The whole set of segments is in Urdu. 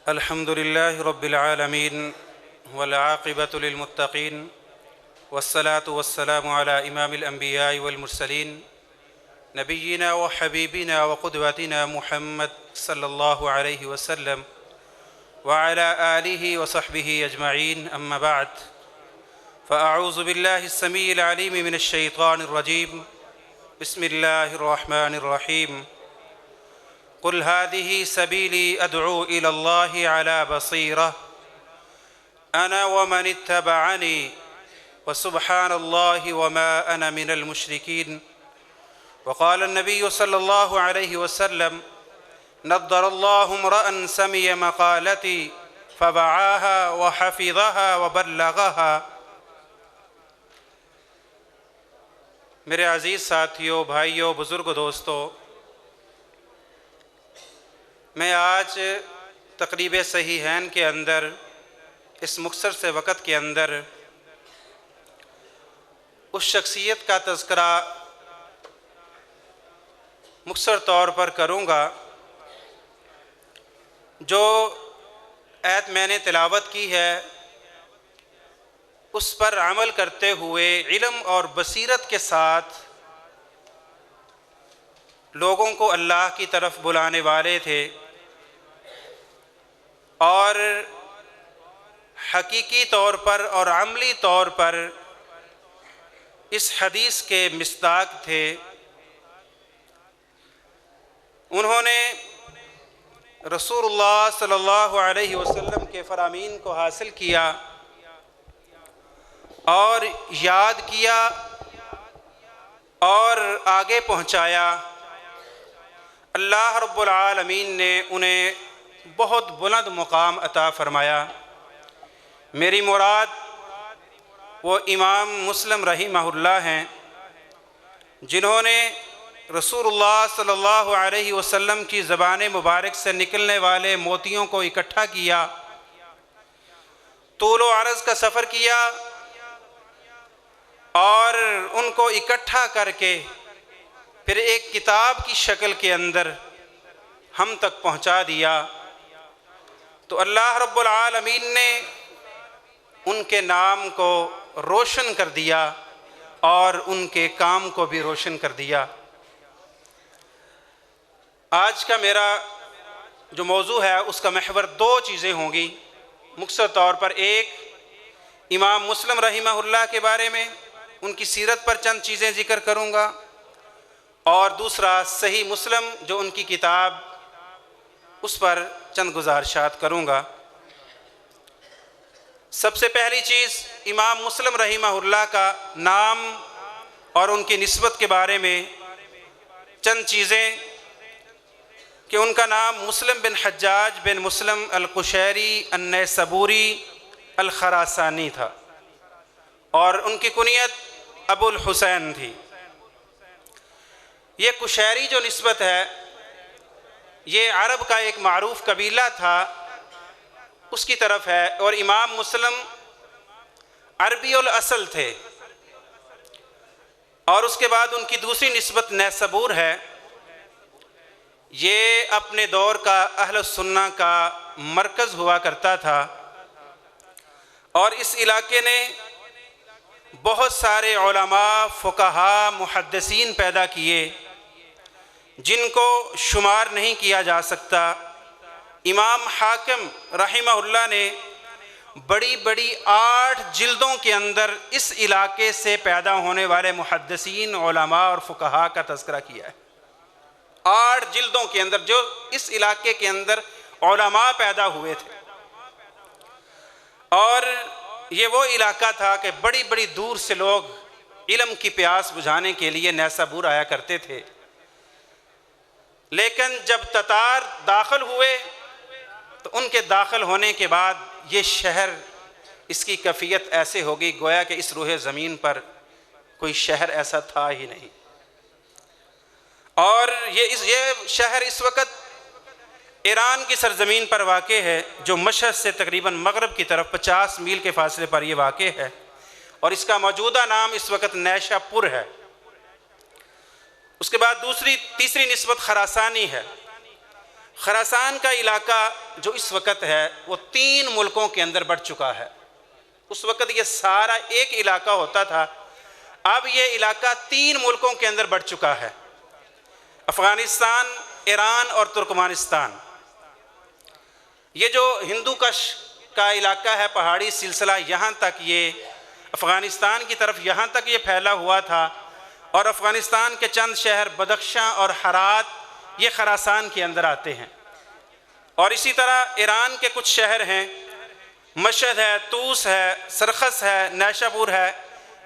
الحمد لله رب العالمين والعاقبة للمتقين والصلاة والسلام على إمام الأنبياء والمرسلين نبينا وحبيبنا وقدوتنا محمد صلى الله عليه وسلم وعلى آله وصحبه أجمعين. أما بعد، فأعوذ بالله السميع العليم من الشيطان الرجيم. بسم الله الرحمن الرحيم. قل هذه سبيلي أدعو إلى الله على بصيرة أنا ومن اتبعني وسبحان الله وما أنا من المشركين. وقال النبي صلى الله عليه وسلم: نضر الله امرأ سمع مقالتي فوعاها وحفظها وبلغها. میرے عزیز ساتھیوں، بھائیوں، بزرگ دوستو، میں آج تقریب صحیحین کے اندر اس مختصر سے وقت کے اندر اس شخصیت کا تذکرہ مختصر طور پر کروں گا جو آیت میں نے تلاوت کی ہے، اس پر عمل کرتے ہوئے علم اور بصیرت کے ساتھ لوگوں کو اللہ کی طرف بلانے والے تھے، اور حقیقی طور پر اور عملی طور پر اس حدیث کے مصداق تھے. انہوں نے رسول اللہ صلی اللہ علیہ وسلم کے فرامین کو حاصل کیا اور یاد کیا اور آگے پہنچایا. اللہ رب العالمین نے انہیں بہت بلند مقام عطا فرمایا. میری مراد وہ امام مسلم رحمہ اللہ ہیں جنہوں نے رسول اللہ صلی اللہ علیہ وسلم کی زبان مبارک سے نکلنے والے موتیوں کو اکٹھا کیا، طول و عرض کا سفر کیا اور ان کو اکٹھا کر کے پھر ایک کتاب کی شکل کے اندر ہم تک پہنچا دیا. تو اللہ رب العالمین نے ان کے نام کو روشن کر دیا اور ان کے کام کو بھی روشن کر دیا. آج کا میرا جو موضوع ہے اس کا محور دو چیزیں ہوں گی. مختصر طور پر ایک امام مسلم رحمہ اللہ کے بارے میں، ان کی سیرت پر چند چیزیں ذکر کروں گا، اور دوسرا صحیح مسلم جو ان کی کتاب، اس پر چند گزارشات کروں گا. سب سے پہلی چیز امام مسلم رحمہ اللہ کا نام اور ان کی نسبت کے بارے میں چند چیزیں، کہ ان کا نام مسلم بن حجاج بن مسلم القشیری النیسابوری الخراسانی تھا، اور ان کی کنیت ابو الحسین تھی. یہ قشیری جو نسبت ہے یہ عرب کا ایک معروف قبیلہ تھا، اس کی طرف ہے. اور امام مسلم عربی الاصل تھے. اور اس کے بعد ان کی دوسری نسبت نیسابور ہے. یہ اپنے دور کا اہل السنہ کا مرکز ہوا کرتا تھا، اور اس علاقے نے بہت سارے علماء، فقہاء، محدثین پیدا کیے جن کو شمار نہیں کیا جا سکتا. امام حاکم رحمہ اللہ نے بڑی بڑی 8 جلدوں کے اندر اس علاقے سے پیدا ہونے والے محدثین، علماء اور فقہاء کا تذکرہ کیا ہے. 8 جلدوں کے اندر جو اس علاقے کے اندر علماء پیدا ہوئے تھے. اور یہ وہ علاقہ تھا کہ بڑی بڑی دور سے لوگ علم کی پیاس بجھانے کے لیے نیسابور آیا کرتے تھے. لیکن جب تتار داخل ہوئے تو ان کے داخل ہونے کے بعد یہ شہر، اس کی کیفیت ایسے ہو گئی گویا کہ اس روح زمین پر کوئی شہر ایسا تھا ہی نہیں. اور یہ شہر اس وقت ایران کی سرزمین پر واقع ہے، جو مشہد سے تقریباً مغرب کی طرف 50 میل کے فاصلے پر یہ واقع ہے، اور اس کا موجودہ نام اس وقت نیشا پور ہے. اس کے بعد تیسری نسبت خراسانی ہے. خراسان کا علاقہ جو اس وقت ہے وہ 3 ملکوں کے اندر بڑھ چکا ہے۔ اس وقت یہ سارا ایک علاقہ ہوتا تھا، اب یہ علاقہ 3 ملکوں کے اندر بڑھ چکا ہے، افغانستان، ایران اور ترکمانستان۔ یہ جو ہندو کش کا علاقہ ہے، پہاڑی سلسلہ، یہاں تک یہ افغانستان کی طرف یہاں تک یہ پھیلا ہوا تھا، اور افغانستان کے چند شہر بدخشاں اور ہرات یہ خراسان کے اندر آتے ہیں، اور اسی طرح ایران کے کچھ شہر ہیں، مشہد ہے، طوس ہے، سرخس ہے، نیشا پور ہے،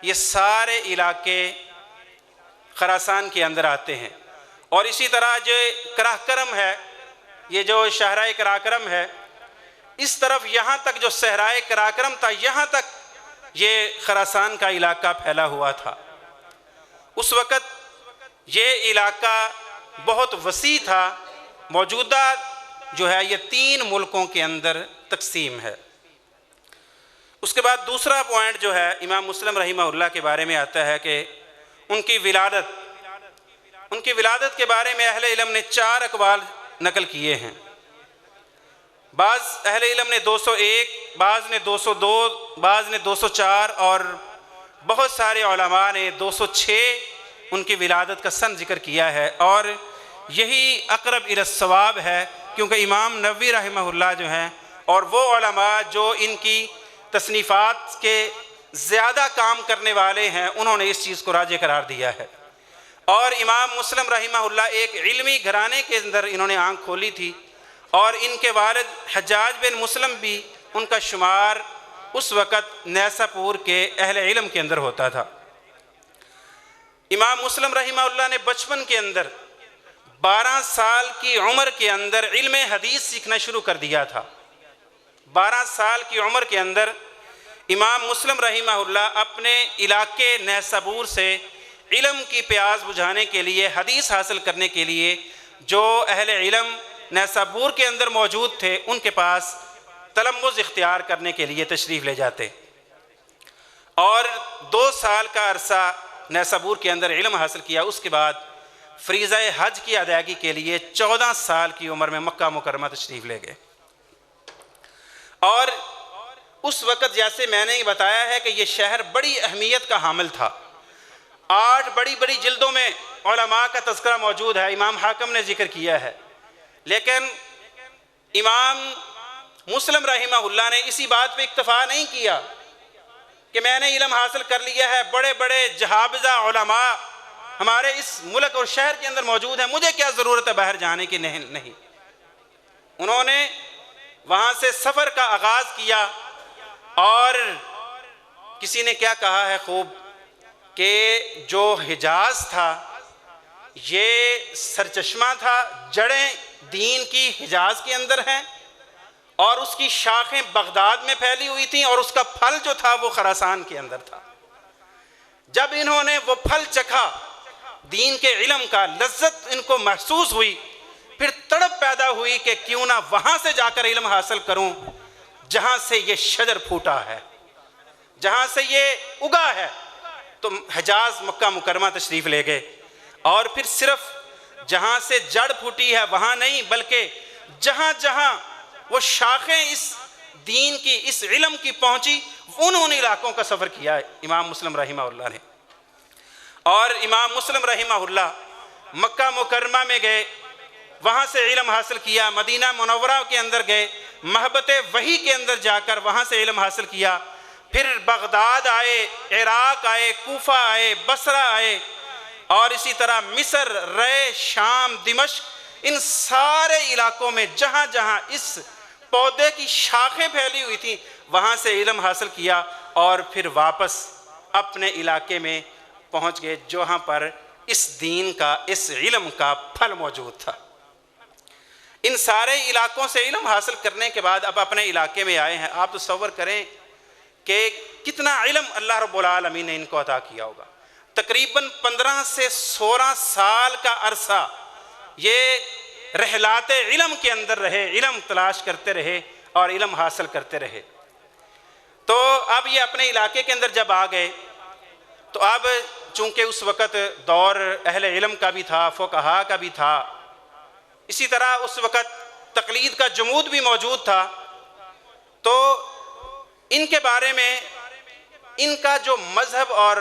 یہ سارے علاقے خراسان کے اندر آتے ہیں۔ اور اسی طرح جو کراکرم ہے، یہ جو شہرائے کراکرم ہے، اس طرف یہاں تک جو صحرائے کراکرم تھا، یہاں تک یہ خراسان کا علاقہ پھیلا ہوا تھا۔ اس وقت یہ علاقہ بہت وسیع تھا، موجودہ جو ہے یہ 3 ملکوں کے اندر تقسیم ہے۔ اس کے بعد دوسرا پوائنٹ جو ہے امام مسلم رحمہ اللہ کے بارے میں آتا ہے کہ ان کی ولادت کے بارے میں اہل علم نے 4 اقوال نقل کیے ہیں۔ بعض اہل علم نے 201، بعض نے 202، بعض نے 204، اور بہت سارے علماء نے 206 ان کی ولادت کا سن ذکر کیا ہے، اور یہی اقرب الی الصواب ہے، کیونکہ امام نووی رحمہ اللہ جو ہیں اور وہ علماء جو ان کی تصنیفات کے زیادہ کام کرنے والے ہیں، انہوں نے اس چیز کو راجح قرار دیا ہے۔ اور امام مسلم رحمہ اللہ ایک علمی گھرانے کے اندر انہوں نے آنکھ کھولی تھی، اور ان کے والد حجاج بن مسلم بھی ان کا شمار اس وقت نیسا پور کے اہل علم کے اندر ہوتا تھا۔ امام مسلم رحمہ اللہ نے بچپن کے اندر 12 سال کی عمر کے اندر علم حدیث سیکھنا شروع کر دیا تھا۔ 12 سال کی عمر کے اندر امام مسلم رحمہ اللہ اپنے علاقے نیسابور سے علم کی پیاس بجھانے کے لیے، حدیث حاصل کرنے کے لیے جو اہل علم نیسابور کے اندر موجود تھے ان کے پاس تلمذ اختیار کرنے کے لیے تشریف لے جاتے، اور 2 سال کا عرصہ نیسابور کے اندر علم حاصل کیا۔ اس کے بعد فریضہ حج کی ادائیگی کے لیے 14 سال کی عمر میں مکہ مکرمہ تشریف لے گئے، اور اس وقت جیسے میں نے بتایا ہے کہ یہ شہر بڑی اہمیت کا حامل تھا۔ 8 بڑی بڑی جلدوں میں علماء کا تذکرہ موجود ہے، امام حاکم نے ذکر کیا ہے، لیکن امام مسلم رحمہ اللہ نے اسی بات پہ اکتفا نہیں کیا کہ میں نے علم حاصل کر لیا ہے، بڑے بڑے جہابذہ علماء ہمارے اس ملک اور شہر کے اندر موجود ہیں، مجھے کیا ضرورت ہے باہر جانے کی۔ نہیں، انہوں نے وہاں سے سفر کا آغاز کیا، اور کسی نے کیا کہا ہے خوب کہ جو حجاز تھا یہ سرچشمہ تھا، جڑیں دین کی حجاز کے اندر ہیں، اور اس کی شاخیں بغداد میں پھیلی ہوئی تھیں، اور اس کا پھل جو تھا وہ خراسان کے اندر تھا۔ جب انہوں نے وہ پھل چکھا، دین کے علم کا لذت ان کو محسوس ہوئی، پھر تڑپ پیدا ہوئی کہ کیوں نہ وہاں سے جا کر علم حاصل کروں جہاں سے یہ شجر پھوٹا ہے، جہاں سے یہ اگا ہے۔ تو حجاز مکہ مکرمہ تشریف لے گئے، اور پھر صرف جہاں سے جڑ پھوٹی ہے وہاں نہیں، بلکہ جہاں جہاں وہ شاخیں اس دین کی، اس علم کی پہنچی، ان علاقوں کا سفر کیا ہے امام مسلم رحمہ اللہ نے۔ اور امام مسلم رحمہ اللہ مکہ مکرمہ میں گئے، وہاں سے علم حاصل کیا، مدینہ منورہ کے اندر گئے، محبت وحی کے اندر جا کر وہاں سے علم حاصل کیا، پھر بغداد آئے، عراق آئے، کوفہ آئے، بصرہ آئے، اور اسی طرح مصر، رے، شام، دمشق، ان سارے علاقوں میں جہاں جہاں اس پودے کی شاخیں پھیلی ہوئی تھیں وہاں سے علم حاصل کیا، اور پھر واپس اپنے علاقے میں پہنچ گئے جہاں پر اس دین کا، اس علم کا پھل موجود تھا۔ ان سارے علاقوں سے علم حاصل کرنے کے بعد اب اپنے علاقے میں آئے ہیں۔ آپ تصور کریں کہ کتنا علم اللہ رب العالمین نے ان کو عطا کیا ہوگا۔ تقریباً 15 سے 16 سال کا عرصہ یہ رحلات علم کے اندر رہے، علم تلاش کرتے رہے اور علم حاصل کرتے رہے۔ تو اب یہ اپنے علاقے کے اندر جب آ گئے تو اب چونکہ اس وقت دور اہل علم کا بھی تھا، فقہاء کا بھی تھا، اسی طرح اس وقت تقلید کا جمود بھی موجود تھا، تو ان کے بارے میں ان کا جو مذہب اور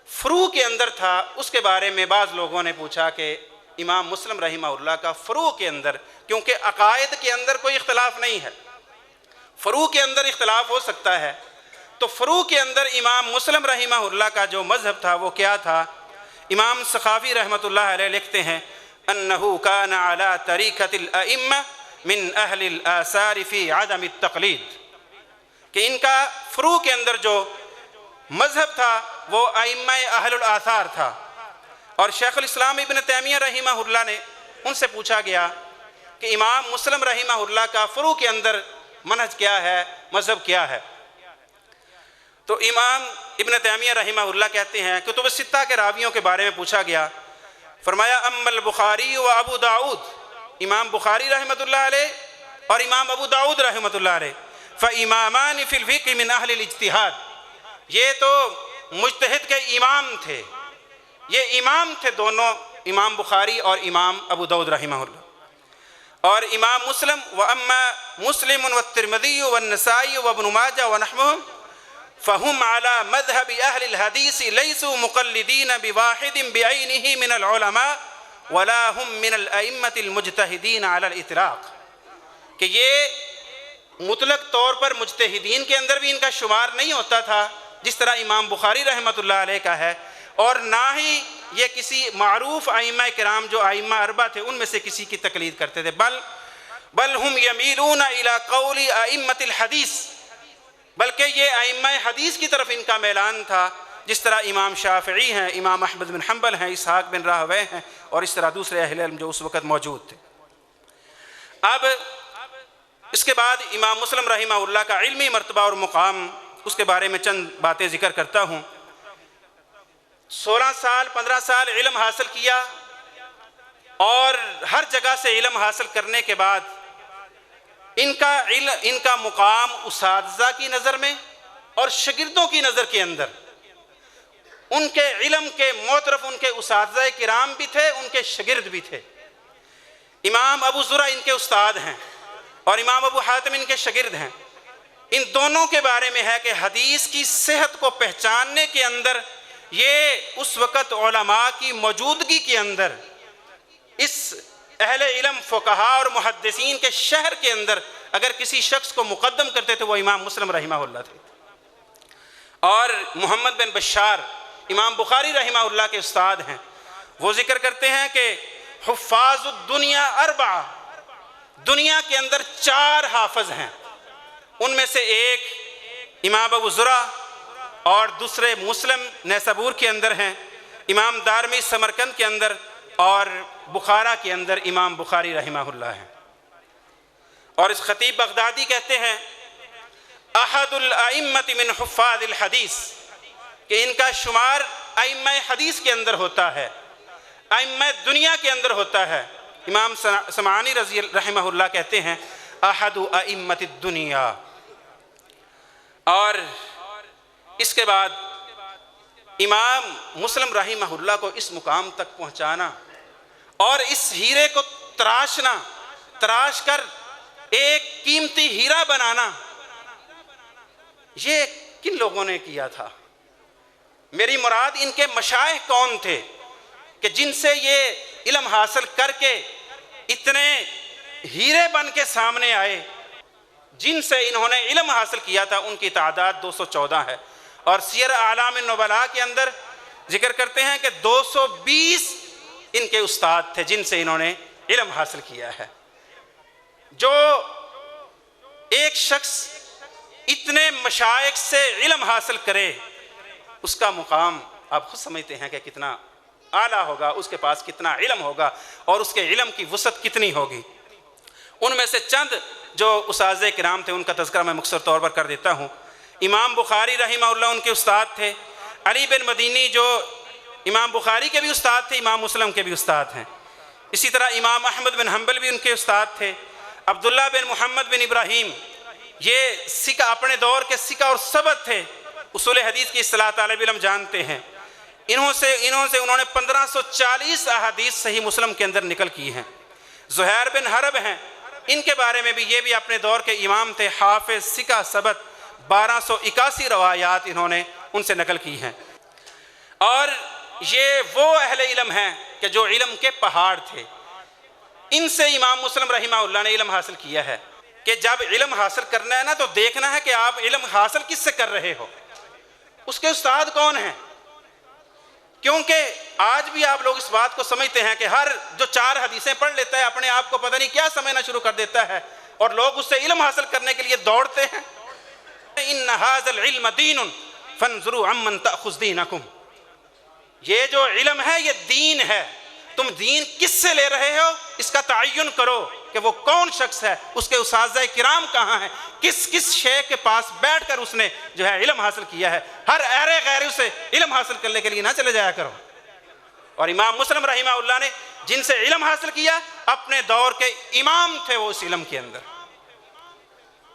فروع کے اندر تھا اس کے بارے میں بعض لوگوں نے پوچھا کہ امام مسلم رحمہ اللہ کا فروع کے اندر، کیونکہ عقائد کے اندر کوئی اختلاف نہیں ہے، فروع کے اندر اختلاف ہو سکتا ہے، تو فروع کے اندر امام مسلم رحمہ اللہ کا جو مذہب تھا وہ کیا تھا؟ امام سخاوی رحمۃ اللہ علیہ لکھتے ہیں انہو کان علی طریقۃ الائمہ من اہل الآثار فی عدم التقلید، کہ ان کا فروع کے اندر جو مذہب تھا وہ ائمہ اہل الآثار تھا۔ اور شیخ الاسلام ابن تیمیہ رحمہ اللہ نے ان سے پوچھا گیا کہ امام مسلم رحمہ اللہ کا فروع کے اندر منہج کیا ہے، مذہب کیا ہے؟ تو امام ابن تیمیہ رحمہ اللہ کہتے ہیں کتب الستہ کے راویوں کے بارے میں پوچھا گیا، فرمایا اما البخاری و ابو داؤد، امام بخاری رحمۃ اللہ علیہ اور امام ابو داؤد رحمۃ اللہ علیہ فامامان فی الفقہ من اہل الاجتہاد، یہ تو مجتہد کے امام تھے، یہ امام تھے دونوں، امام بخاری اور امام ابو داؤد رحمہ اللہ۔ اور امام مسلم واما مسلم والترمذی والنسائی وابن ماجہ ونحوہم فهم على مذهب اہل الحدیث لیسوا مقلدین بواحد بعینہ من العلماء ولا هم من الائمة المجتہدین على الاطلاق، کہ یہ مطلق طور پر مجتہدین کے اندر بھی ان کا شمار نہیں ہوتا تھا جس طرح امام بخاری رحمۃ اللہ علیہ کا ہے، اور نہ ہی یہ کسی معروف ائمہ کرام جو ائمہ اربعہ تھے ان میں سے کسی کی تقلید کرتے تھے، بل ہم یمیلون الی قول ائمۃ الحدیث، بلکہ یہ ائمہ حدیث کی طرف ان کا میلان تھا، جس طرح امام شافعی ہیں، امام احمد بن حنبل ہیں، اسحاق بن راہویہ ہیں، اور اس طرح دوسرے اہل علم جو اس وقت موجود تھے۔ اب اس کے بعد امام مسلم رحمہ اللہ کا علمی مرتبہ اور مقام، اس کے بارے میں چند باتیں ذکر کرتا ہوں۔ 16 سال 15 سال علم حاصل کیا، اور ہر جگہ سے علم حاصل کرنے کے بعد ان کا مقام اساتذہ کی نظر میں اور شاگردوں کی نظر کے اندر، ان کے علم کے معترف ان کے اساتذہ کرام بھی تھے، ان کے شاگرد بھی تھے۔ امام ابو زرع ان کے استاد ہیں اور امام ابو حاتم ان کے شاگرد ہیں۔ ان دونوں کے بارے میں ہے کہ حدیث کی صحت کو پہچاننے کے اندر یہ اس وقت علماء کی موجودگی کے اندر اس اہل علم فقہاء اور محدثین کے شہر کے اندر اگر کسی شخص کو مقدم کرتے تھے وہ امام مسلم رحمہ اللہ تھے۔ اور محمد بن بشار امام بخاری رحمہ اللہ کے استاد ہیں، وہ ذکر کرتے ہیں کہ حفاظ الدنیا 4، دنیا کے اندر 4 حافظ ہیں، ان میں سے ایک امام ابو زرع اور دوسرے مسلم نیسابور کے اندر ہیں، امام دارمی سمرقند کے اندر، اور بخارا کے اندر امام بخاری رحمہ اللہ ہیں۔ اور اس خطیب بغدادی کہتے ہیں احد الائمۃ من حفاظ الحدیث، کہ ان کا شمار ائمہ حدیث کے اندر ہوتا ہے، ائمہ دنیا کے اندر ہوتا ہے۔ امام سمعانی رضی رحمہ اللہ کہتے ہیں احد ائمۃ الدنیا۔ اور اس کے بعد امام مسلم رحمہ اللہ کو اس مقام تک پہنچانا اور اس ہیرے کو تراش کر ایک قیمتی ہیرا بنانا، یہ کن لوگوں نے کیا تھا؟ میری مراد ان کے مشائخ کون تھے کہ جن سے یہ علم حاصل کر کے اتنے ہیرے بن کے سامنے آئے؟ جن سے انہوں نے علم حاصل کیا تھا ان کی تعداد 214 ہے، اور سیر اعلام النبلاء کے اندر ذکر کرتے ہیں کہ 220 ان کے استاد تھے جن سے انہوں نے علم حاصل کیا ہے۔ جو ایک شخص اتنے مشائخ سے علم حاصل کرے اس کا مقام آپ خود سمجھتے ہیں کہ کتنا اعلیٰ ہوگا، اس کے پاس کتنا علم ہوگا اور اس کے علم کی وسعت کتنی ہوگی۔ ان میں سے چند جو اساتذہ کرام تھے ان کا تذکرہ میں مختصر طور پر کر دیتا ہوں۔ امام بخاری رحمہ اللہ ان کے استاد تھے، علی بن مدینی جو امام بخاری کے بھی استاد تھے، امام مسلم کے بھی استاد ہیں۔ اسی طرح امام احمد بن حنبل بھی ان کے استاد تھے، عبداللہ بن محمد بن ابراہیم، یہ سکہ اپنے دور کے سکہ اور ثبت تھے، اصول حدیث کی اصطلاح طالب علم جانتے ہیں۔ انہوں نے 1540 احادیث صحیح مسلم کے اندر نقل کی ہیں۔ زہیر بن حرب ہیں، ان کے بارے میں بھی یہ بھی اپنے دور کے امام تھے، حافظ ثقہ ثبت، 1281 روایات انہوں نے ان سے نقل کی ہیں۔ اور یہ وہ اہل علم ہیں کہ جو علم کے پہاڑ تھے، ان سے امام مسلم رحمہ اللہ نے علم حاصل کیا ہے کہ جب علم حاصل کرنا ہے نا تو دیکھنا ہے کہ آپ علم حاصل کس سے کر رہے ہو، اس کے استاد کون ہیں۔ کیونکہ آج بھی آپ لوگ اس بات کو سمجھتے ہیں کہ ہر جو 4 حدیثیں پڑھ لیتا ہے اپنے آپ کو پتہ نہیں کیا سمجھنا شروع کر دیتا ہے، اور لوگ اس سے علم حاصل کرنے کے لیے دوڑتے ہیں۔ ان ھذا العلم دین فانظروا عمن تأخذ دینکم، یہ جو علم ہے یہ دین ہے، تم دین کس سے لے رہے ہو اس کا تعین کرو کہ وہ کون شخص ہے، اس کے اساتذہ کرام کہاں ہیں، کس کس شیخ کے پاس بیٹھ کر اس نے جو ہے علم حاصل کیا ہے۔ ہر ایرے غیروں سے علم حاصل کرنے کے لیے نہ چلے جایا کرو۔ اور امام مسلم رحمہ اللہ نے جن سے علم حاصل کیا اپنے دور کے امام تھے وہ اس علم کے اندر،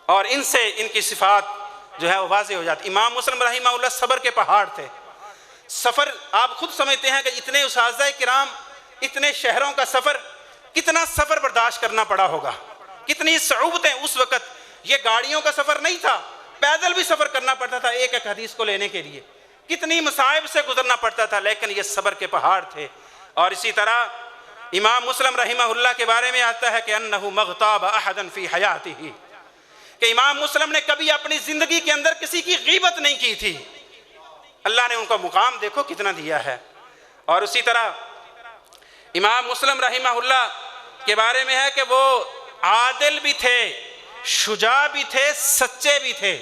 اور ان سے ان کی صفات جو ہے وہ واضح ہو جاتی۔ امام مسلم رحمہ اللہ صبر کے پہاڑ تھے۔ سفر آپ خود سمجھتے ہیں کہ اتنے اساتذہ کرام، اتنے شہروں کا سفر، کتنا سفر برداشت کرنا پڑا ہوگا، کتنی صعوبتیں۔ اس وقت یہ گاڑیوں کا سفر نہیں تھا، پیدل بھی سفر کرنا پڑتا تھا ایک ایک حدیث کو لینے کے لیے، کتنی مصائب سے گزرنا پڑتا تھا، لیکن یہ صبر کے پہاڑ تھے۔ اور اسی طرح امام مسلم رحمہ اللہ کے بارے میں آتا ہے کہ انہ مغتاب احدا فی حیاتہ، کہ امام مسلم نے کبھی اپنی زندگی کے اندر کسی کی غیبت نہیں کی تھی۔ اللہ نے ان کو مقام دیکھو کتنا دیا ہے۔ اور اسی طرح امام مسلم رحمہ اللہ کے بارے میں ہے کہ وہ عادل بھی تھے، شجاع بھی تھے، سچے بھی تھے،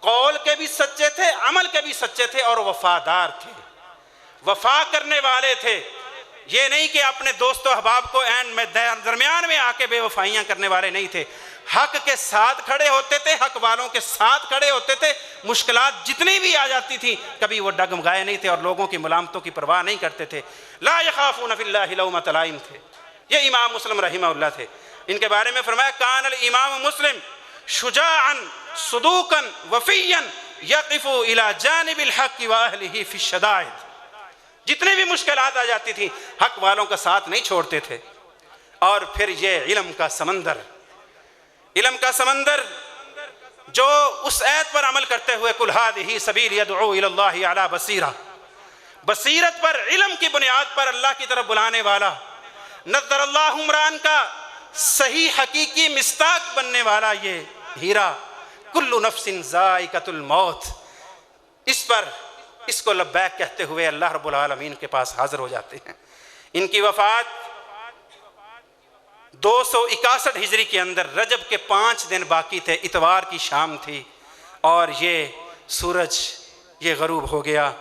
قول کے بھی سچے تھے، عمل کے بھی سچے تھے، اور وفادار تھے، وفا کرنے والے تھے۔ یہ نہیں کہ اپنے دوست و احباب کو اینڈ میں درمیان میں آ کے بے وفائیاں کرنے والے نہیں تھے، حق کے ساتھ کھڑے ہوتے تھے، حق والوں کے ساتھ کھڑے ہوتے تھے، مشکلات جتنی بھی آ جاتی تھی کبھی وہ ڈگمگائے نہیں تھے، اور لوگوں کی ملامتوں کی پرواہ نہیں کرتے تھے، لا یخافون فی اللہ لومۃ لائم تھے۔ یہ امام مسلم رحمہ اللہ تھے۔ ان کے بارے میں فرمایا کان الامام مسلم شجاعا صدوقا وفیا یقف الی جانب الحق واہلہ فی الشدائد، جتنے بھی مشکلات آ جاتی تھی حق والوں کا ساتھ نہیں چھوڑتے تھے۔ اور پھر یہ علم کا سمندر، علم کا سمندر جو اس آیت پر عمل کرتے ہوئے قل ھذہ سبیلی ادعو الی اللہ علی بصیرہ، بصیرت پر، علم کی بنیاد پر اللہ کی طرف بلانے والا، نظر اللہ عمران کا صحیح حقیقی مصداق بننے والا یہ ہیرا، کل نفس ذائقۃ الموت، اس کو لبیک کہتے ہوئے اللہ رب العالمین کے پاس حاضر ہو جاتے ہیں۔ ان کی وفات 261 ہجری کے اندر رجب کے 5 دن باقی تھے، اتوار کی شام تھی، اور یہ سورج یہ غروب ہو گیا۔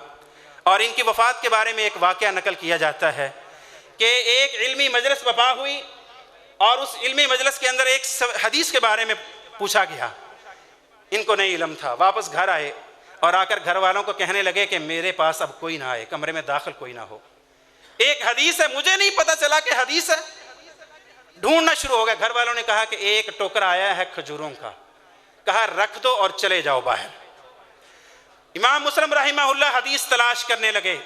اور ان کی وفات کے بارے میں ایک واقعہ نقل کیا جاتا ہے کہ ایک علمی مجلس برپا ہوئی، اور اس علمی مجلس کے اندر ایک حدیث کے بارے میں پوچھا گیا، ان کو نہیں علم تھا، واپس گھر آئے اور آ کر گھر والوں کو کہنے لگے کہ میرے پاس اب کوئی نہ آئے، کمرے میں داخل کوئی نہ ہو، ایک حدیث ہے، مجھے نہیں پتا چلا کہ حدیث ہے، ڈھونڈنا شروع ہو گیا۔ گھر والوں نے کہا کہ ایک ٹوکرا آیا ہے کھجوروں کا، کہا رکھ دو اور چلے جاؤ باہر۔ امام مسلم رحمہ اللہ حدیث تلاش کرنے لگے،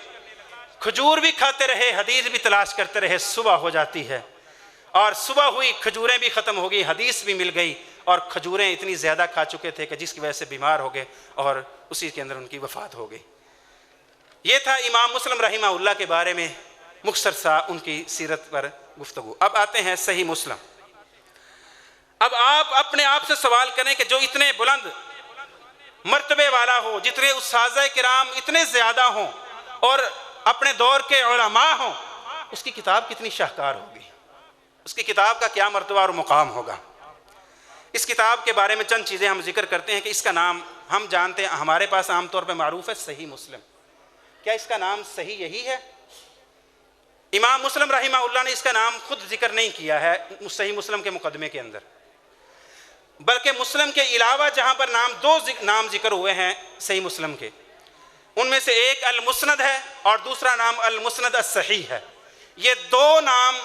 کھجور بھی کھاتے رہے، حدیث بھی تلاش کرتے رہے، صبح ہو جاتی ہے، اور صبح ہوئی، کھجوریں بھی ختم ہو گئی، حدیث بھی مل گئی، اور کھجوریں اتنی زیادہ کھا چکے تھے کہ جس کی وجہ سے بیمار ہو گئے، اور اسی کے اندر ان کی وفات ہو گئی۔ یہ تھا امام مسلم رحمہ اللہ کے بارے میں مختصر سا ان کی سیرت پر گفتگو۔ اب آتے ہیں صحیح مسلم۔ اب آپ اپنے آپ سے سوال کریں کہ جو اتنے بلند مرتبے والا ہو، جتنے اساتذہ کرام اتنے زیادہ ہوں، اور اپنے دور کے علماء ہوں، اس کی کتاب کتنی شاہکار ہوگی، اس کی کتاب کا کیا مرتبہ اور مقام ہوگا۔ اس کتاب کے بارے میں چند چیزیں ہم ذکر کرتے ہیں کہ اس کا نام ہم جانتے ہیں، ہمارے پاس عام طور پہ معروف ہے صحیح مسلم۔ کیا اس کا نام صحیح یہی ہے؟ امام مسلم رحمہ اللہ نے اس کا نام خود ذکر نہیں کیا ہے صحیح مسلم کے مقدمے کے اندر، بلکہ مسلم کے علاوہ جہاں پر دو نام ذکر ہوئے ہیں صحیح مسلم کے، ان میں سے ایک المسند ہے اور دوسرا نام المسند الصحیح ہے۔ یہ دو نام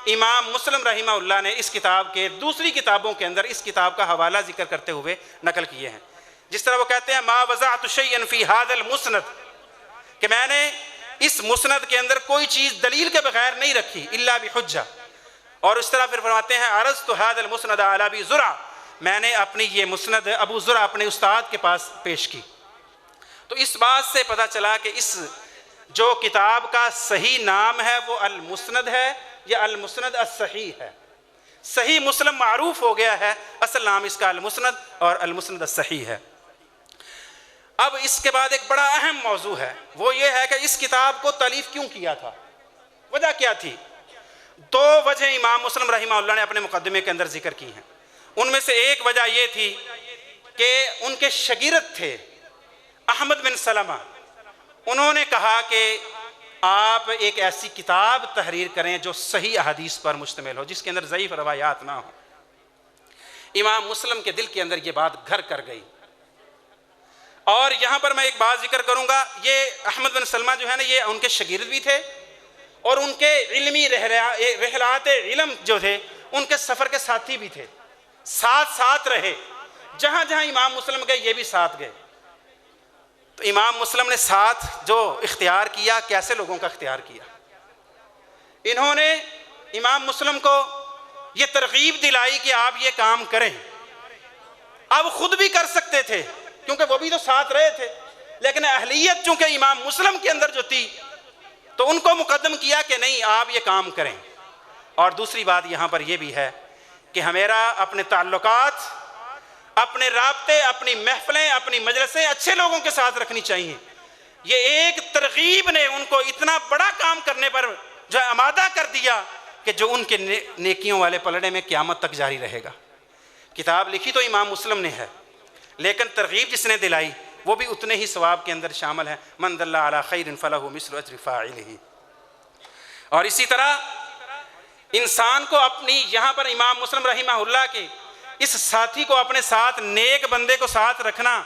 امام مسلم رحمہ اللہ نے اس کتاب کے دوسری کتابوں کے اندر اس کتاب کا حوالہ ذکر کرتے ہوئے نقل کیے ہیں۔ جس طرح وہ کہتے ہیں ما وضعت شیئا فی ھذا المسند، کہ میں نے اس مسند کے اندر کوئی چیز دلیل کے بغیر نہیں رکھی، الا بحجہ، اور اس طرح پھر فرماتے ہیں عرضت هذا المسند على ابی زرع، میں نے اپنی یہ مسند ابو زرع اپنے استاد کے پاس پیش کی۔ تو اس بات سے پتہ چلا کہ اس جو کتاب کا صحیح نام ہے وہ المسند ہے یا المسند الصحیح ہے۔ صحیح مسلم معروف ہو گیا ہے، اصل نام اس کا المسند اور المسند الصحیح ہے۔ اب اس کے بعد ایک بڑا اہم موضوع ہے، وہ یہ ہے کہ اس کتاب کو تالیف کیوں کیا تھا، وجہ کیا تھی؟ دو وجہ امام مسلم رحمہ اللہ نے اپنے مقدمے کے اندر ذکر کی ہیں۔ ان میں سے ایک وجہ یہ تھی کہ ان کے شاگرد تھے احمد بن سلمہ، انہوں نے کہا کہ آپ ایک ایسی کتاب تحریر کریں جو صحیح احادیث پر مشتمل ہو، جس کے اندر ضعیف روایات نہ ہوں۔ امام مسلم کے دل کے اندر یہ بات گھر کر گئی۔ اور یہاں پر میں ایک بات ذکر کروں گا، یہ احمد بن سلمہ جو ہے نا، یہ ان کے شاگرد بھی تھے اور ان کے علمی رحلات علم جو تھے ان کے سفر کے ساتھی بھی تھے، ساتھ رہے، جہاں جہاں امام مسلم گئے یہ بھی ساتھ گئے۔ تو امام مسلم نے ساتھ جو اختیار کیا، کیسے لوگوں کا اختیار کیا؟ انہوں نے امام مسلم کو یہ ترغیب دلائی کہ آپ یہ کام کریں۔ اب خود بھی کر سکتے تھے کیونکہ وہ بھی تو ساتھ رہے تھے، لیکن اہلیت چونکہ امام مسلم کے اندر جو تھی تو ان کو مقدم کیا کہ نہیں، آپ یہ کام کریں۔ اور دوسری بات یہاں پر یہ بھی ہے کہ ہمیرا اپنے تعلقات، اپنے رابطے، اپنی محفلیں، اپنی مجلسیں اچھے لوگوں کے ساتھ رکھنی چاہیے۔ یہ ایک ترغیب نے ان کو اتنا بڑا کام کرنے پر جو آمادہ کر دیا کہ جو ان کے نیکیوں والے پلڑے میں قیامت تک جاری رہے گا۔ کتاب لکھی تو امام مسلم نے ہے، لیکن ترغیب جس نے دلائی وہ بھی اتنے ہی ثواب کے اندر شامل ہے، من دل علی خیر فلہ مثل اجر فاعلہ۔ اور اسی طرح انسان کو اپنی، یہاں پر امام مسلم رحمہ اللہ کے اس ساتھی کو اپنے ساتھ، نیک بندے کو ساتھ رکھنا،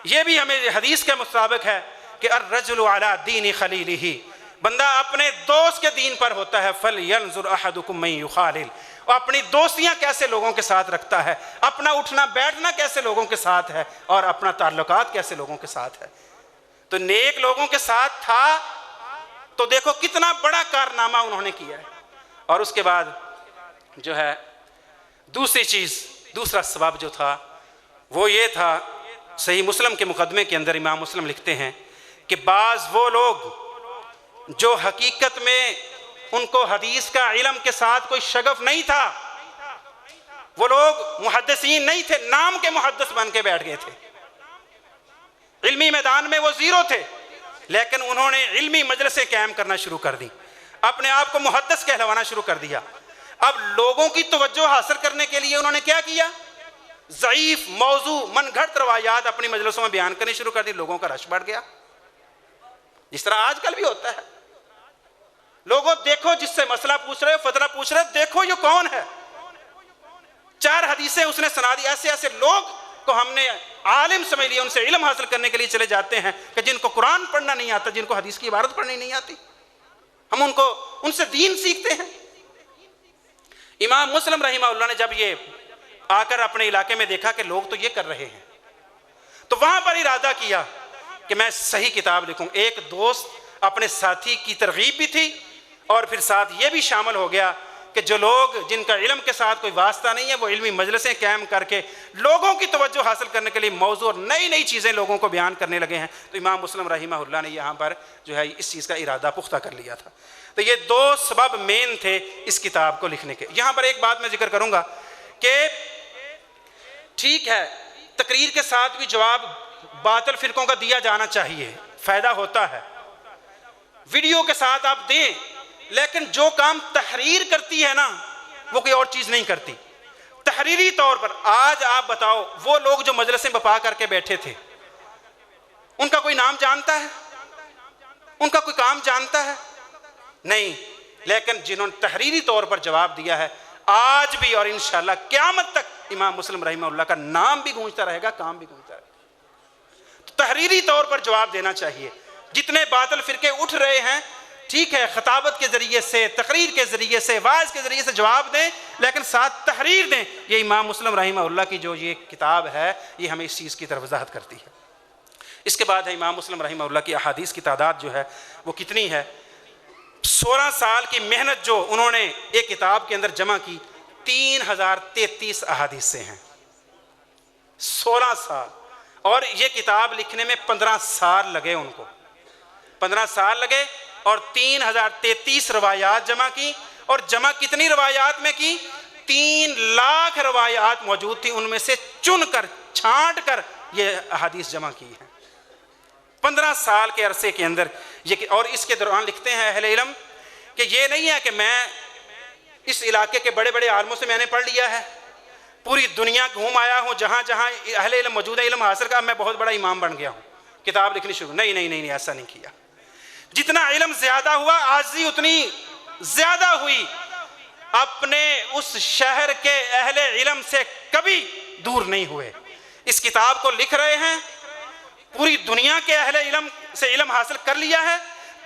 یہ بھی ہمیں حدیث کے مطابق ہے کہ الرجل علی دین خلیلہ، بندہ اپنے دوست کے دین پر ہوتا ہے۔ فَلْيَنْظُرْ أَحَدُكُمْ مَنْ يُخَالِلْ، اور اپنی دوستیاں کیسے لوگوں کے ساتھ رکھتا ہے، اپنا اٹھنا بیٹھنا کیسے لوگوں کے ساتھ ہے، اور اپنا تعلقات کیسے لوگوں کے ساتھ ہے۔ تو نیک لوگوں کے ساتھ تھا تو دیکھو کتنا بڑا کارنامہ انہوں نے کیا ہے۔ اور اس کے بعد جو ہے دوسری چیز، دوسرا سبب جو تھا وہ یہ تھا، صحیح مسلم کے مقدمے کے اندر امام مسلم لکھتے ہیں کہ بعض وہ لوگ جو حقیقت میں ان کو حدیث کا علم کے ساتھ کوئی شغف نہیں تھا، وہ لوگ محدثین نہیں تھے، نام کے محدث بن کے بیٹھ گئے تھے، علمی میدان میں وہ زیرو تھے، لیکن انہوں نے علمی مجلسیں قائم کرنا شروع کر دی، اپنے آپ کو محدث کہلوانا شروع کر دیا۔ اب لوگوں کی توجہ حاصل کرنے کے لیے انہوں نے کیا کیا؟ ضعیف موضوع، من گھڑت روایات اپنی مجلسوں میں بیان کرنی شروع کر دی، لوگوں کا رش بڑھ گیا، جس طرح آج کل بھی ہوتا ہے۔ لوگوں دیکھو جس سے مسئلہ پوچھ رہے، فتویٰ پوچھ رہے، دیکھو یہ کون ہے، 4 حدیثیں اس نے سنا دی۔ ایسے لوگ کو ہم نے عالم سمجھ لیا، ان سے علم حاصل کرنے کے لیے چلے جاتے ہیں کہ جن کو قرآن پڑھنا نہیں آتا، جن کو حدیث کی عبارت پڑھنی نہیں آتی، ہم ان سے دین سیکھتے ہیں۔ امام مسلم رحمہ اللہ نے جب یہ آ کر اپنے علاقے میں دیکھا کہ لوگ تو یہ کر رہے ہیں، تو وہاں پر ارادہ کیا کہ میں صحیح کتاب لکھوں۔ ایک دوست اپنے ساتھی کی ترغیب بھی تھی، اور پھر ساتھ یہ بھی شامل ہو گیا کہ جو لوگ جن کا علم کے ساتھ کوئی واسطہ نہیں ہے، وہ علمی مجلسیں قائم کر کے لوگوں کی توجہ حاصل کرنے کے لیے موضوع اور نئی چیزیں لوگوں کو بیان کرنے لگے ہیں۔ تو امام مسلم رحمہ اللہ نے یہاں پر جو ہے اس چیز کا ارادہ پختہ کر لیا تھا۔ تو یہ 2 سبب مین تھے اس کتاب کو لکھنے کے۔ یہاں پر ایک بات میں ذکر کروں گا کہ ٹھیک ہے، تقریر کے ساتھ بھی جواب باطل فرقوں کا دیا جانا چاہیے، فائدہ ہوتا ہے، ویڈیو کے ساتھ آپ دیں، لیکن جو کام تحریر کرتی ہے نا وہ کوئی اور چیز نہیں کرتی۔ تحریری طور پر آج آپ بتاؤ، وہ لوگ جو مجلسیں بپا کر کے بیٹھے تھے، ان کا کوئی نام جانتا ہے؟ ان کا کوئی کام جانتا ہے؟ نہیں، لیکن جنہوں نے تحریری طور پر جواب دیا ہے، آج بھی اور انشاءاللہ قیامت تک امام مسلم رحمہ اللہ کا نام بھی گونجتا رہے گا، کام بھی گونجتا رہے گا۔ تو تحریری طور پر جواب دینا چاہیے۔ جتنے باطل فرقے اٹھ رہے ہیں، ٹھیک ہے، خطابت کے ذریعے سے، تقریر کے ذریعے سے، واعظ کے ذریعے سے جواب دیں، لیکن ساتھ تحریر دیں۔ یہ امام مسلم رحمہ اللہ کی جو یہ کتاب ہے، یہ ہمیں اس چیز کی طرف وضاحت کرتی ہے۔ اس کے بعد ہے امام مسلم رحمہ اللہ کی احادیث کی تعداد جو ہے وہ کتنی ہے؟ 16 سال کی محنت جو انہوں نے ایک کتاب کے اندر جمع کی، 3033 احادیث سے ہیں، 16 سال، اور یہ کتاب لکھنے میں 15 سال لگے ان کو، 15 سال لگے، اور 3033 روایات جمع کی، اور جمع کتنی روایات میں کی؟ 3 لاکھ روایات موجود تھی، ان میں سے چن کر چھانٹ کر یہ احادیث جمع کی ہیں 15 سال کے عرصے کے اندر یہ۔ اور اس کے دوران لکھتے ہیں اہل علم کہ یہ نہیں ہے کہ میں اس علاقے کے بڑے بڑے عالموں سے میں نے پڑھ لیا ہے، پوری دنیا گھوم آیا ہوں، جہاں جہاں اہل علم موجود ہے، علم حاصل کر میں بہت بڑا امام بن گیا ہوں، کتاب لکھنی شروع۔ نہیں، ایسا نہیں کیا۔ جتنا علم زیادہ ہوا، عاجزی اتنی زیادہ ہوئی، اپنے اس شہر کے اہل علم سے کبھی دور نہیں ہوئے۔ اس کتاب کو لکھ رہے ہیں، پوری دنیا کے اہل علم سے علم حاصل کر لیا ہے،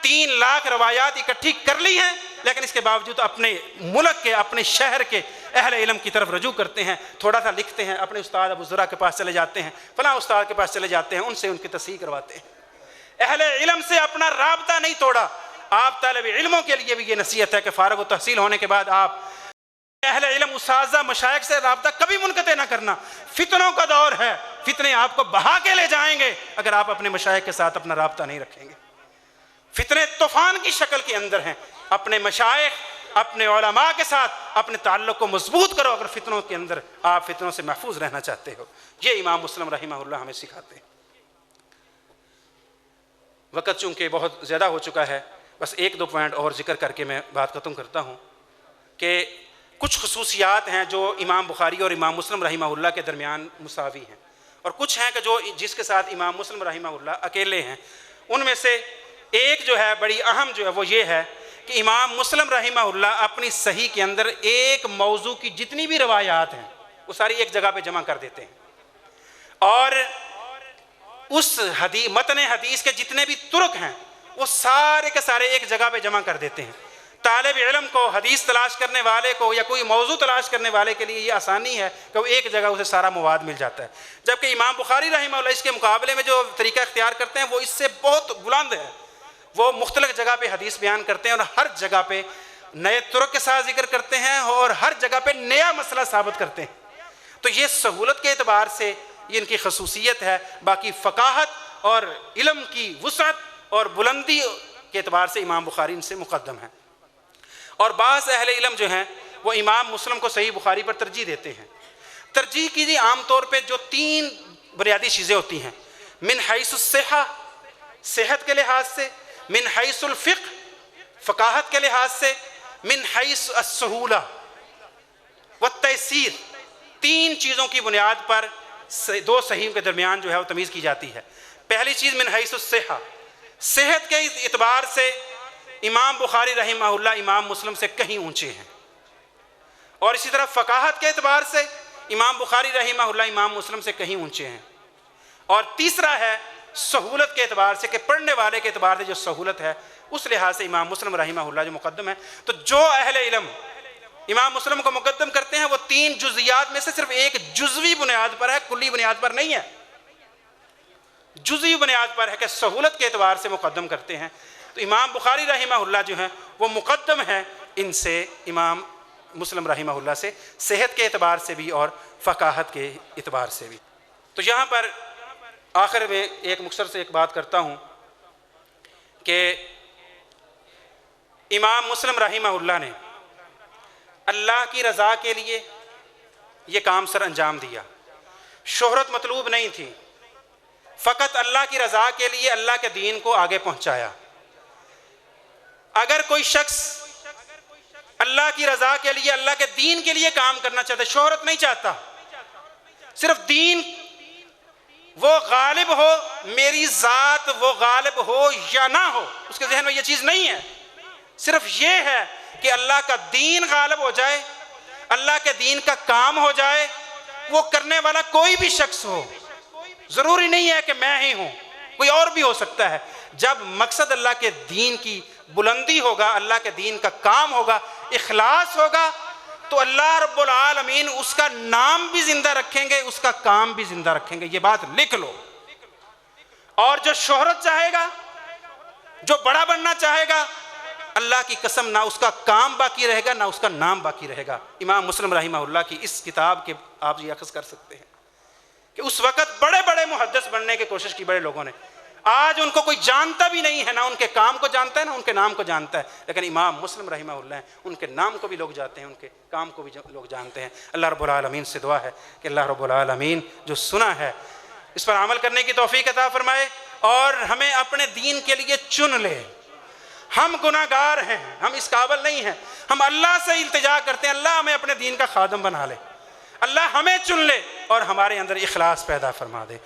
3 لاکھ روایات اکٹھی کر لی ہیں، لیکن اس کے باوجود اپنے ملک کے، اپنے شہر کے اہل علم کی طرف رجوع کرتے ہیں، تھوڑا سا لکھتے ہیں، اپنے استاد ابو زرع کے پاس چلے جاتے ہیں، فلاں استاد کے پاس چلے جاتے ہیں، ان سے ان کی تصحیح کرواتے ہیں۔ اہل علم سے اپنا رابطہ نہیں توڑا۔ آپ طالب علموں کے لیے بھی یہ نصیحت ہے کہ فارغ التحصیل ہونے کے بعد آپ اہل علم، اساتذہ، مشائخ سے رابطہ کبھی منقطع نہ کرنا۔ فتنوں کا دور ہے، فتنے آپ کو بہا کے لے جائیں گے اگر آپ اپنے مشائخ کے ساتھ اپنا رابطہ نہیں رکھیں گے۔ فتنے طوفان کی شکل کے اندر ہیں، اپنے مشائخ، اپنے علماء کے ساتھ اپنے تعلق کو مضبوط کرو اگر فتنوں کے اندر آپ فتنوں سے محفوظ رہنا چاہتے ہو۔ یہ امام مسلم رحمہ اللہ ہمیں سکھاتے ہیں۔ وقت چونکہ بہت زیادہ ہو چکا ہے، بس 1-2 پوائنٹ اور ذکر کر کے میں بات ختم کرتا ہوں کہ کچھ خصوصیات ہیں جو امام بخاری اور امام مسلم رحمہ اللہ کے درمیان مساوی ہیں، اور کچھ ہیں کہ جو جس کے ساتھ امام مسلم رحمہ اللہ اکیلے ہیں۔ ان میں سے ایک جو ہے بڑی اہم جو ہے وہ یہ ہے کہ امام مسلم رحمہ اللہ اپنی صحیح کے اندر ایک موضوع کی جتنی بھی روایات ہیں وہ ساری ایک جگہ پہ جمع کر دیتے ہیں، اور اس متن حدیث کے جتنے بھی طرق ہیں وہ سارے کے سارے ایک جگہ پہ جمع کر دیتے ہیں۔ طالب علم کو، حدیث تلاش کرنے والے کو یا کوئی موضوع تلاش کرنے والے کے لیے یہ آسانی ہے کہ وہ ایک جگہ اسے سارا مواد مل جاتا ہے، جبکہ امام بخاری رحمہ اللہ اس کے مقابلے میں جو طریقہ اختیار کرتے ہیں وہ اس سے بہت بلند ہے۔ وہ مختلف جگہ پہ حدیث بیان کرتے ہیں اور ہر جگہ پہ نئے طرق کے ساتھ ذکر کرتے ہیں اور ہر جگہ پہ نیا مسئلہ ثابت کرتے ہیں۔ تو یہ سہولت کے اعتبار سے یہ ان کی خصوصیت ہے، باقی فقاہت اور علم کی وسعت اور بلندی کے اعتبار سے امام بخاری ان سے مقدم ہے۔ اور بعض اہل علم جو ہیں وہ امام مسلم کو صحیح بخاری پر ترجیح دیتے ہیں۔ ترجیح کی عام طور پہ جو 3 بنیادی چیزیں ہوتی ہیں، من حیث الصحہ، صحت کے لحاظ سے، من حیث الفقہ، فقاہت کے لحاظ سے، من حیث السہولہ والتیسیر، 3 چیزوں کی بنیاد پر 2 صحیح کے درمیان جو ہے وہ تمیز کی جاتی ہے۔ پہلی چیز من حیث الصحہ، صحت کے اعتبار سے امام بخاری رحمہ اللہ امام مسلم سے کہیں اونچے ہیں، اور اسی طرح فقاہت کے اعتبار سے امام بخاری رحمہ اللہ امام مسلم سے کہیں اونچے ہیں، اور تیسرا ہے سہولت کے اعتبار سے کہ پڑھنے والے کے اعتبار سے جو سہولت ہے اس لحاظ سے امام مسلم رحمہ اللہ جو مقدم ہے۔ تو جو اہل علم امام مسلم کو مقدم کرتے ہیں وہ 3 جزیات میں سے صرف ایک جزوی بنیاد پر ہے، کلی بنیاد پر نہیں ہے، جزوی بنیاد پر ہے کہ سہولت کے اعتبار سے مقدم کرتے ہیں۔ تو امام بخاری رحمہ اللہ جو ہیں وہ مقدم ہیں ان سے، امام مسلم رحمہ اللہ سے، صحت کے اعتبار سے بھی اور فقاہت کے اعتبار سے بھی۔ تو یہاں پر آخر میں ایک مختصر سے ایک بات کرتا ہوں کہ امام مسلم رحمہ اللہ نے اللہ کی رضا کے لیے یہ کام سر انجام دیا، شہرت مطلوب نہیں تھی، فقط اللہ کی رضا کے لیے اللہ کے دین کو آگے پہنچایا۔ اگر کوئی شخص اللہ کی رضا کے لیے، اللہ کے دین کے لیے کام کرنا چاہتا ہے، شہرت نہیں چاہتا، صرف دین وہ غالب ہو، میری ذات وہ غالب ہو یا نہ ہو، اس کے ذہن میں یہ چیز نہیں ہے، صرف یہ ہے کہ اللہ کا دین غالب ہو جائے، اللہ کے دین کا کام ہو جائے، وہ کرنے والا کوئی بھی شخص ہو، ضروری نہیں ہے کہ میں ہی ہوں، کوئی اور بھی ہو سکتا ہے۔ جب مقصد اللہ کے دین کی بلندی ہوگا، اللہ کے دین کا کام ہوگا، اخلاص ہوگا، تو اللہ رب العالمین اس کا نام بھی زندہ رکھیں گے، اس کا کام بھی زندہ رکھیں گے، یہ بات لکھ لو۔ اور جو شہرت چاہے گا، جو بڑا بننا چاہے گا، اللہ کی قسم نہ اس کا کام باقی رہے گا نہ اس کا نام باقی رہے گا۔ امام مسلم رحمہ اللہ کی اس کتاب کے آپ یہ اخذ کر سکتے ہیں کہ اس وقت بڑے بڑے محدث بننے کی کوشش کی بڑے لوگوں نے، آج ان کو کوئی جانتا بھی نہیں ہے، نہ ان کے کام کو جانتا ہے نہ ان کے نام کو جانتا ہے، لیکن امام مسلم رحمہ اللہ ہیں، ان کے نام کو بھی لوگ جانتے ہیں، ان کے کام کو بھی لوگ جانتے ہیں۔ اللہ رب العالمین سے دعا ہے کہ اللہ رب العالمین جو سنا ہے اس پر عمل کرنے کی توفیق عطا فرمائے اور ہمیں اپنے دین کے لیے چن لے۔ ہم گناہ گار ہیں، ہم اس قابل نہیں ہیں، ہم اللہ سے التجا کرتے ہیں اللہ ہمیں اپنے دین کا خادم بنا لے، اللہ ہمیں چن لے اور ہمارے اندر اخلاص پیدا فرما دے۔